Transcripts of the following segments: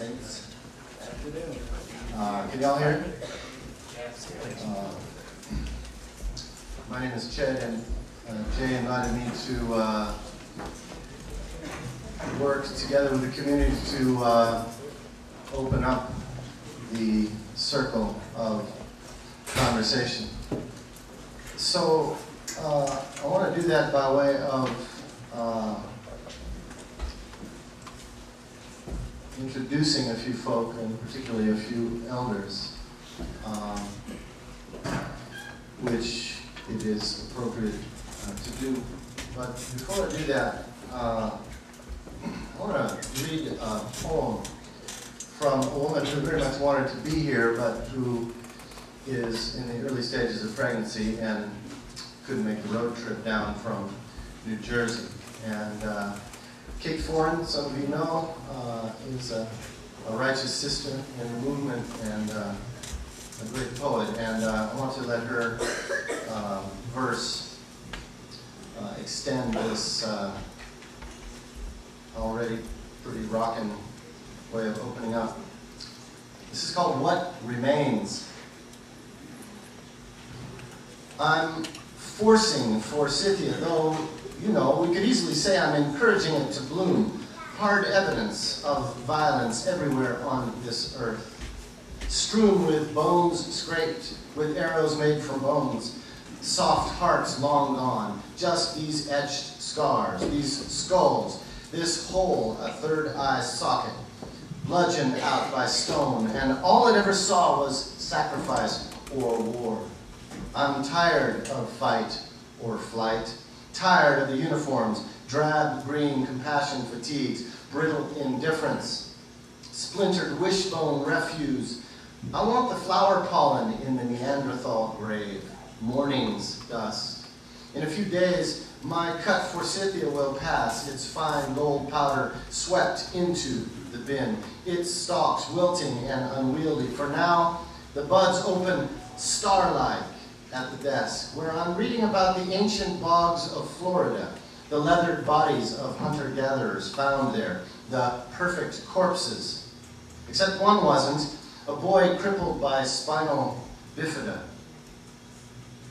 Saints. Afternoon. Can y'all hear me? My name is Ched, and Jay invited me to work together with the community to open up the circle of conversation. So I want to do that by way of introducing a few folk, and particularly a few elders, which it is appropriate to do. But before I do that, I want to read a poem from a woman who very much wanted to be here, but who is in the early stages of pregnancy and couldn't make the road trip down from New Jersey. And Kate Foran, some of you know, is a righteous sister in the movement and a great poet. And I want to let her verse extend this already pretty rockin' way of opening up. This is called What Remains. I'm forcing forsythia, though, you know, we could easily say I'm encouraging it to bloom. Hard evidence of violence everywhere on this earth. Strewn with bones scraped, with arrows made from bones. Soft hearts long gone, just these etched scars, these skulls, this hole, a third eye socket, bludgeoned out by stone, and all it ever saw was sacrifice or war. I'm tired of fight or flight, tired of the uniforms, drab green compassion fatigues, brittle indifference, splintered wishbone refuse. I want the flower pollen in the Neanderthal grave, morning's dust. In a few days, my cut forsythia will pass, its fine gold powder swept into the bin, its stalks wilting and unwieldy. For now, the buds open star-like at the desk, where I'm reading about the ancient bogs of Florida, the leathered bodies of hunter-gatherers found there, the perfect corpses. Except one wasn't, a boy crippled by spinal bifida,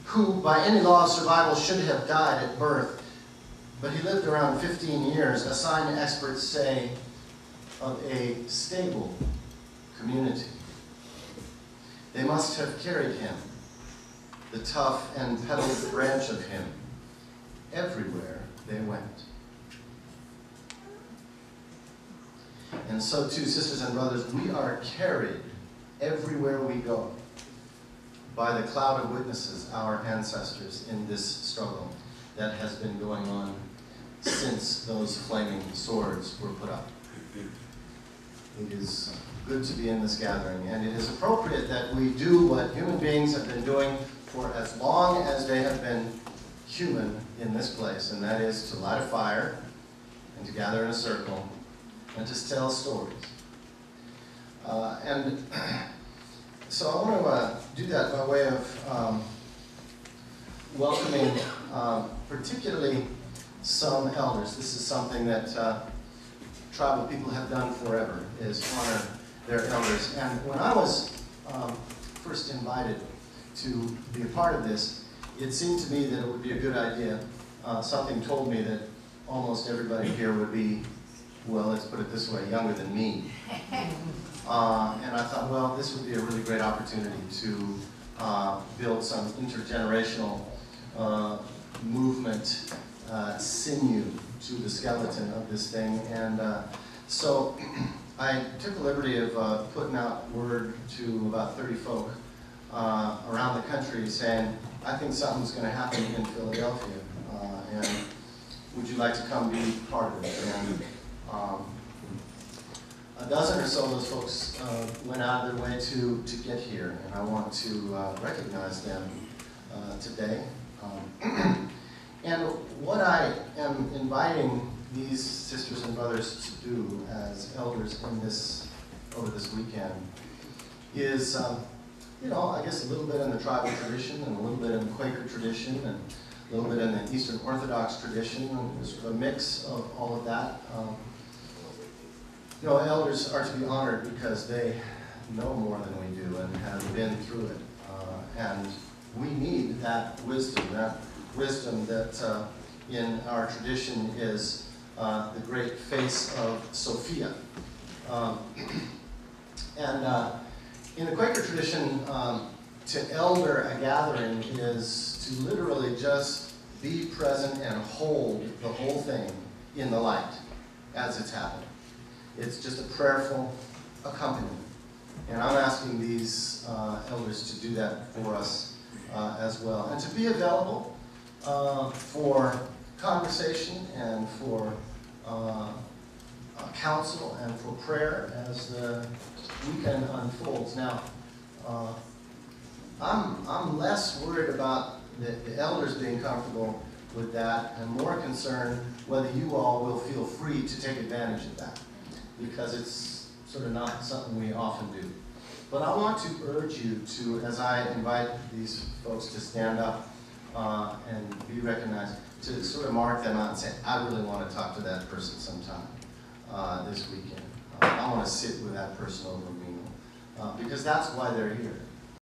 who by any law of survival should have died at birth, but he lived around 15 years, a sign experts say of a stable community. They must have carried him, the tough and petaled branch of him, everywhere they went. And so too, sisters and brothers, we are carried everywhere we go by the cloud of witnesses, our ancestors, in this struggle that has been going on since those flaming swords were put up. It is good to be in this gathering, and it is appropriate that we do what human beings have been doing for as long as they have been human in this place, and that is to light a fire and to gather in a circle and to tell stories. So I want to do that by way of welcoming particularly some elders. This is something that tribal people have done forever, is honor their elders. And when I was first invited to be a part of this, it seemed to me that it would be a good idea. Something told me that almost everybody here would be, well, let's put it this way, younger than me. And I thought, well, this would be a really great opportunity to build some intergenerational movement sinew to the skeleton of this thing. And so I took the liberty of putting out word to about 30 folk around the country saying, I think something's going to happen in Philadelphia, and would you like to come be part of it? And a dozen or so of those folks went out of their way to get here, and I want to recognize them today. And what I am inviting these sisters and brothers to do as elders in over this weekend is, you know, I guess a little bit in the tribal tradition, and a little bit in the Quaker tradition, and a little bit in the Eastern Orthodox tradition, and sort of a mix of all of that. You know, elders are to be honored because they know more than we do and have been through it. And we need that wisdom that in our tradition is the great face of Sophia. In the Quaker tradition, to elder a gathering is to literally just be present and hold the whole thing in the light as it's happening. It's just a prayerful accompaniment. And I'm asking these elders to do that for us as well. And to be available for conversation and for counsel and for prayer as the weekend unfolds. Now, I'm less worried about the elders being comfortable with that and more concerned whether you all will feel free to take advantage of that, because it's sort of not something we often do. But I want to urge you to, as I invite these folks to stand up and be recognized, to sort of mark them out and say, I really want to talk to that person sometime this weekend. I want to sit with that person over a meal, because that's why they're here.